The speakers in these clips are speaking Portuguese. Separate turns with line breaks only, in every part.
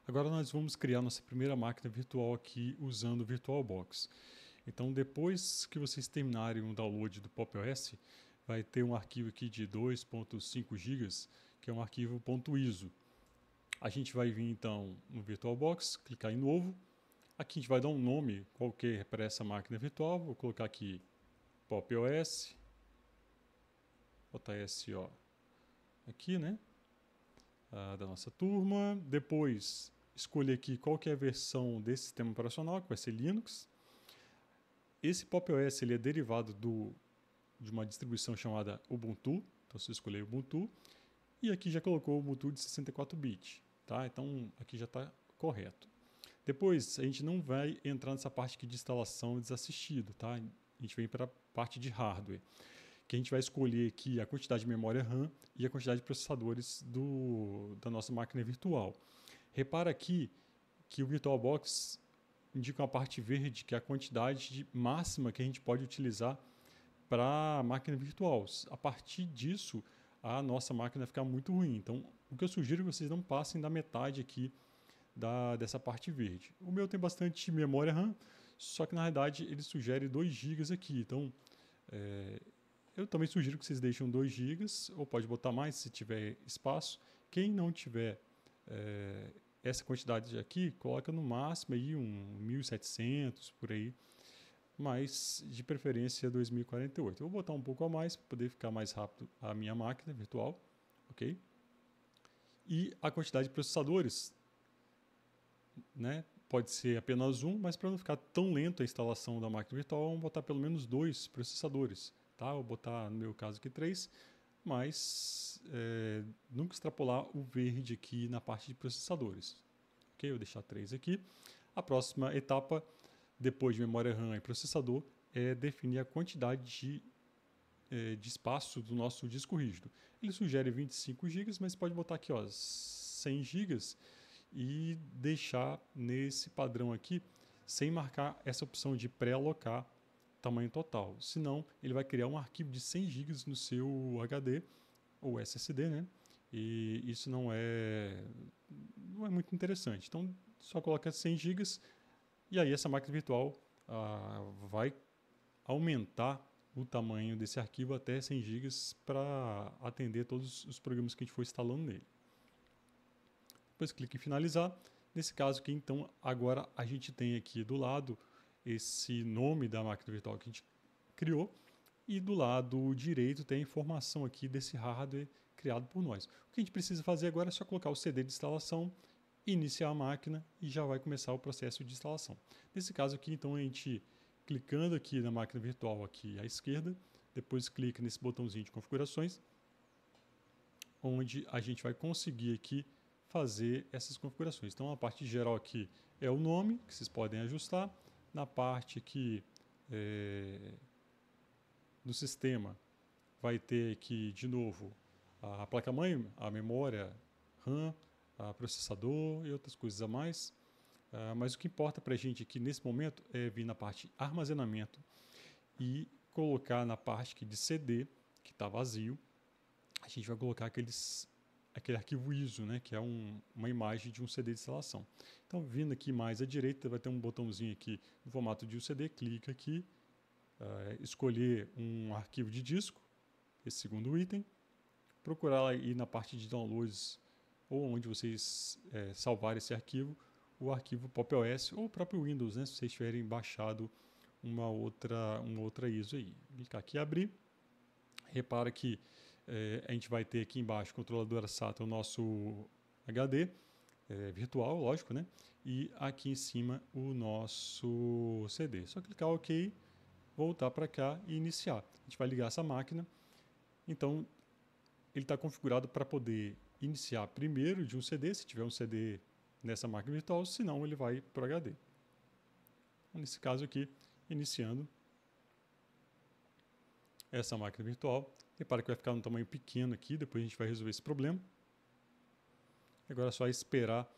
Agora nós vamos criar nossa primeira máquina virtual aqui usando o VirtualBox. Então depois que vocês terminarem o download do PopOS, vai ter um arquivo aqui de 2.5 GB, que é um arquivo .iso. A gente vai vir então no VirtualBox, clicar em novo. Aqui a gente vai dar um nome qualquer para essa máquina virtual. Vou colocar aqui PopOS, botar SO aqui, né? Da nossa turma. Depois escolher aqui qual que é a versão desse sistema operacional, que vai ser Linux. Esse PopOS ele é derivado de uma distribuição chamada Ubuntu. Então você escolher Ubuntu. E aqui já colocou o Ubuntu de 64 bits. Tá? Então aqui já está correto. Depois a gente não vai entrar nessa parte aqui de instalação desassistido. Tá? A gente vem para a parte de hardware, que a gente vai escolher aqui a quantidade de memória RAM e a quantidade de processadores da nossa máquina virtual. Repara aqui que o VirtualBox indica uma parte verde, que é a quantidade máxima que a gente pode utilizar para a máquina virtual. A partir disso, a nossa máquina vai ficar muito ruim. Então, o que eu sugiro é que vocês não passem da metade aqui dessa parte verde. O meu tem bastante memória RAM, só que na realidade ele sugere 2 GB aqui. Então, eu também sugiro que vocês deixem 2 GB, ou pode botar mais se tiver espaço. Quem não tiver essa quantidade aqui, coloca no máximo aí 1700 por aí, mas de preferência 2048. Eu vou botar um pouco a mais para poder ficar mais rápido a minha máquina virtual, ok? E a quantidade de processadores, né? Pode ser apenas um, mas para não ficar tão lento a instalação da máquina virtual, vamos botar pelo menos 2 processadores, tá? Vou botar no meu caso aqui 3, mas nunca extrapolar o verde aqui na parte de processadores. Ok? Eu vou deixar 3 aqui. A próxima etapa, depois de memória RAM e processador, é definir a quantidade de espaço do nosso disco rígido. Ele sugere 25 GB, mas pode botar aqui 100 GB e deixar nesse padrão aqui, sem marcar essa opção de pré-alocar tamanho total. Senão, ele vai criar um arquivo de 100 GB no seu HD ou SSD, né? E isso não é muito interessante. Então, só coloca 100 GB e aí essa máquina virtual vai aumentar o tamanho desse arquivo até 100 GB para atender todos os programas que a gente for instalando nele. Depois clique em finalizar. Nesse caso aqui, então, agora a gente tem aqui do lado esse nome da máquina virtual que a gente criou e do lado direito tem a informação aqui desse hardware criado por nós. O que a gente precisa fazer agora é só colocar o CD de instalação, iniciar a máquina e já vai começar o processo de instalação. Nesse caso aqui, então, a gente clicando aqui na máquina virtual aqui à esquerda, depois clica nesse botãozinho de configurações, onde a gente vai conseguir aqui fazer essas configurações. Então, a parte geral aqui é o nome, que vocês podem ajustar. Na parte aqui do sistema, vai ter aqui, de novo, a placa-mãe, a memória RAM, a processador e outras coisas a mais. Mas o que importa para a gente aqui nesse momento é vir na parte armazenamento e colocar na parte aqui de CD, que está vazio, a gente vai colocar aquele arquivo ISO, né, que é uma imagem de um CD de instalação. Então, vindo aqui mais à direita, vai ter um botãozinho aqui no formato de um CD, clica aqui, escolher um arquivo de disco, esse segundo item, procurar aí na parte de downloads ou onde vocês salvarem esse arquivo, o arquivo PopOS ou o próprio Windows, né, se vocês tiverem baixado uma outra ISO aí. Clicar aqui em abrir. Repara que a gente vai ter aqui embaixo, controladora SATA, o nosso HD virtual, lógico, né? E aqui em cima o nosso CD. Só clicar OK, voltar para cá e iniciar. A gente vai ligar essa máquina. Então, ele está configurado para poder iniciar primeiro de um CD, se tiver um CD nessa máquina virtual, senão ele vai para o HD. Então, nesse caso aqui, iniciando essa máquina virtual. Repara que vai ficar num tamanho pequeno aqui, depois a gente vai resolver esse problema. Agora é só esperar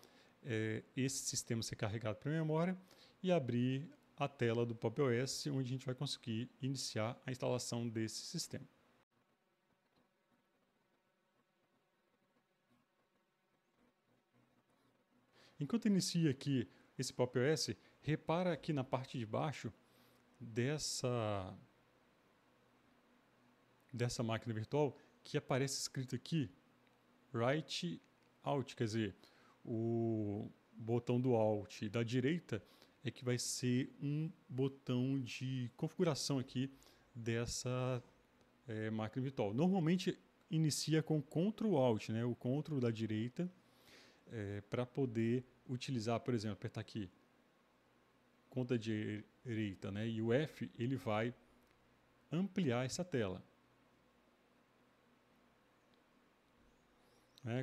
esse sistema ser carregado para a memória e abrir a tela do PopOS, onde a gente vai conseguir iniciar a instalação desse sistema. Enquanto inicia aqui esse Pop! OS, repara aqui na parte de baixo dessa máquina virtual que aparece escrito aqui Right Alt, quer dizer, o botão do Alt da direita é que vai ser um botão de configuração aqui dessa máquina virtual. Normalmente inicia com Ctrl Alt, né, o Ctrl da direita, para poder utilizar, por exemplo, apertar aqui conta direita, né, e o F ele vai ampliar essa tela.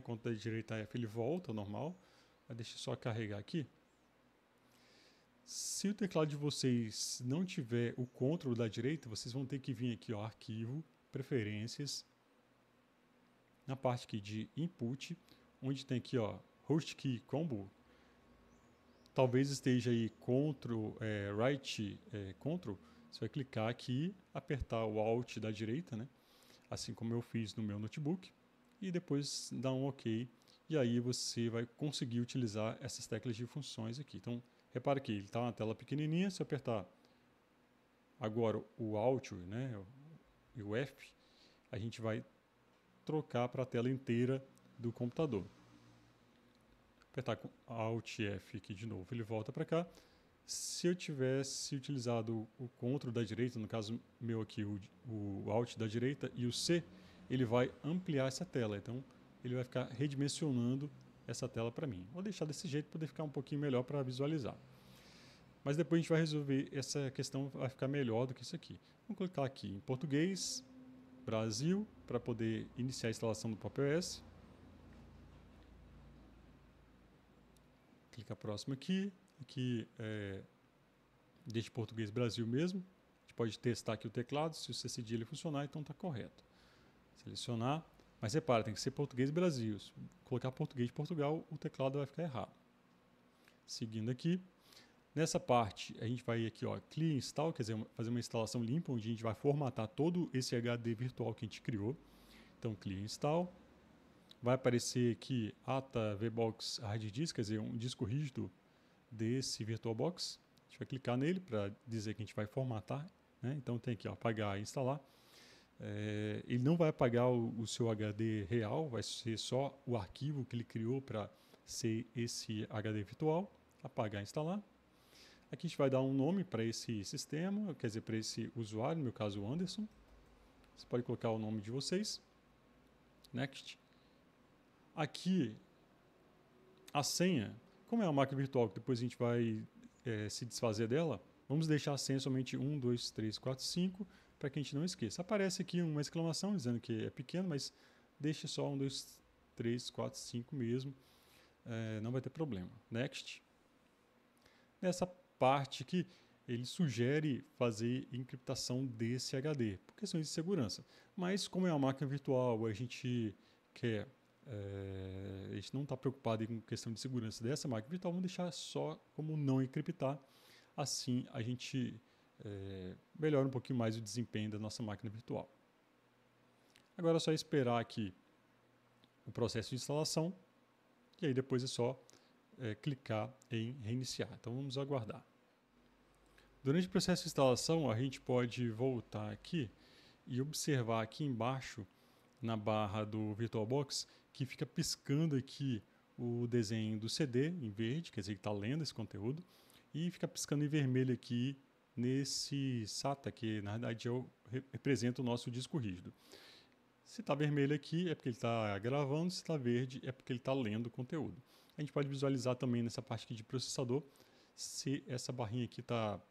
Conta direita F ele volta ao normal. Deixa eu só carregar aqui. Se o teclado de vocês não tiver o Ctrl da direita, vocês vão ter que vir aqui, ó, Arquivo, Preferências, na parte aqui de Input, onde tem aqui, ó, Host Key Combo. Talvez esteja aí Ctrl, Right, Ctrl. Você vai clicar aqui, apertar o Alt da direita, né? Assim como eu fiz no meu notebook, e depois dar um OK. E aí você vai conseguir utilizar essas teclas de funções aqui. Então, repara que ele está na tela pequenininha. Se eu apertar agora o Alt, né, e o F, a gente vai trocar para a tela inteira do computador. Apertar com Alt F aqui de novo, ele volta para cá. Se eu tivesse utilizado o Ctrl da direita, no caso meu aqui, o Alt da direita e o C, ele vai ampliar essa tela. Então, ele vai ficar redimensionando essa tela para mim. Vou deixar desse jeito para poder ficar um pouquinho melhor para visualizar. Mas depois a gente vai resolver essa questão, vai ficar melhor do que isso aqui. Vamos clicar aqui em português, Brasil, para poder iniciar a instalação do Pop! OS. Clica próximo aqui. Aqui deixa português Brasil mesmo. A gente pode testar aqui o teclado, se o C cedilha funcionar, então está correto. Selecionar. Mas repara, tem que ser português Brasil. Se colocar português de Portugal, o teclado vai ficar errado. Seguindo aqui, nessa parte a gente vai aqui, ó, Clean Install, quer dizer, fazer uma instalação limpa, onde a gente vai formatar todo esse HD virtual que a gente criou. Então, Clean Install. Vai aparecer aqui ATA VBox Hard Disk, quer dizer, um disco rígido desse VirtualBox. A gente vai clicar nele para dizer que a gente vai formatar, né? Então tem aqui, ó, apagar e instalar. Ele não vai apagar o seu HD real, vai ser só o arquivo que ele criou para ser esse HD virtual. Apagar e instalar. Aqui a gente vai dar um nome para esse sistema, quer dizer, para esse usuário, no meu caso o Anderson. Você pode colocar o nome de vocês. Next. Aqui, a senha, como é uma máquina virtual que depois a gente vai se desfazer dela, vamos deixar a senha somente 1, 2, 3, 4, 5, para que a gente não esqueça. Aparece aqui uma exclamação dizendo que é pequeno, mas deixe só 1, 2, 3, 4, 5 mesmo, não vai ter problema. Next. Nessa parte aqui, ele sugere fazer encriptação desse HD, por questões de segurança. Mas como é uma máquina virtual, a gente quer... a gente não está preocupado com questão de segurança dessa máquina virtual, vamos deixar só como não encriptar. Assim a gente melhora um pouquinho mais o desempenho da nossa máquina virtual. Agora é só esperar aqui o processo de instalação e aí depois é só clicar em reiniciar. Então vamos aguardar. Durante o processo de instalação a gente pode voltar aqui e observar aqui embaixo na barra do VirtualBox que fica piscando aqui o desenho do CD em verde, quer dizer que está lendo esse conteúdo, e fica piscando em vermelho aqui nesse SATA, que na verdade representa o nosso disco rígido. Se está vermelho aqui é porque ele está gravando, se está verde é porque ele está lendo o conteúdo. A gente pode visualizar também nessa parte aqui de processador se essa barrinha aqui está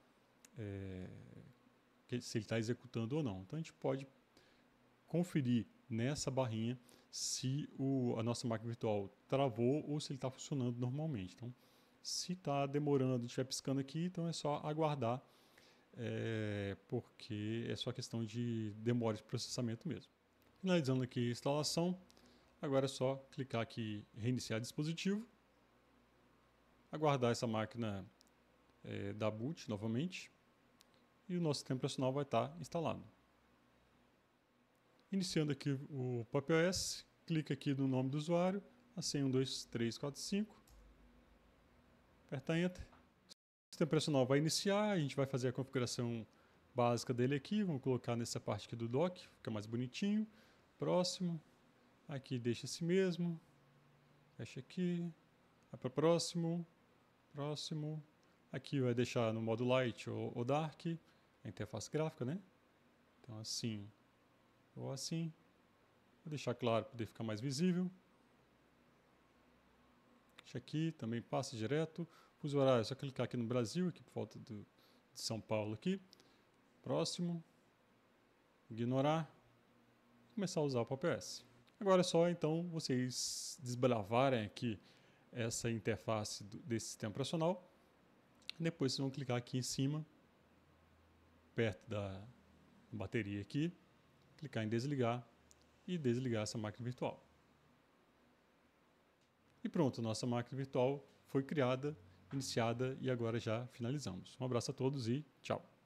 se ele está executando ou não. Então a gente pode conferir nessa barrinha se a nossa máquina virtual travou ou se ele está funcionando normalmente. Então, se está demorando, estiver piscando aqui, então é só aguardar, porque é só questão de demora de processamento mesmo. Finalizando aqui a instalação, agora é só clicar aqui em reiniciar dispositivo, aguardar essa máquina dar boot novamente e o nosso sistema operacional vai estar instalado. Iniciando aqui o Pop! OS, clica aqui no nome do usuário, a senha 1, 2, 3, 4, 5. Aperta Enter. O sistema operacional vai iniciar, a gente vai fazer a configuração básica dele aqui, vamos colocar nessa parte aqui do dock, fica mais bonitinho. Próximo, aqui deixa esse mesmo, fecha aqui, vai para próximo, próximo. Aqui vai deixar no modo Light ou Dark, a interface gráfica, né? Então assim, ou assim. Vou deixar claro para poder ficar mais visível. Deixa aqui, também passa direto. Fuso horário, é só clicar aqui no Brasil, aqui por volta de São Paulo aqui. Próximo. Ignorar. Começar a usar o PopOS. Agora é só então vocês desbravarem aqui essa interface desse sistema operacional. Depois vocês vão clicar aqui em cima, perto da bateria aqui, clicar em desligar e desligar essa máquina virtual. E pronto, nossa máquina virtual foi criada, iniciada e agora já finalizamos. Um abraço a todos e tchau!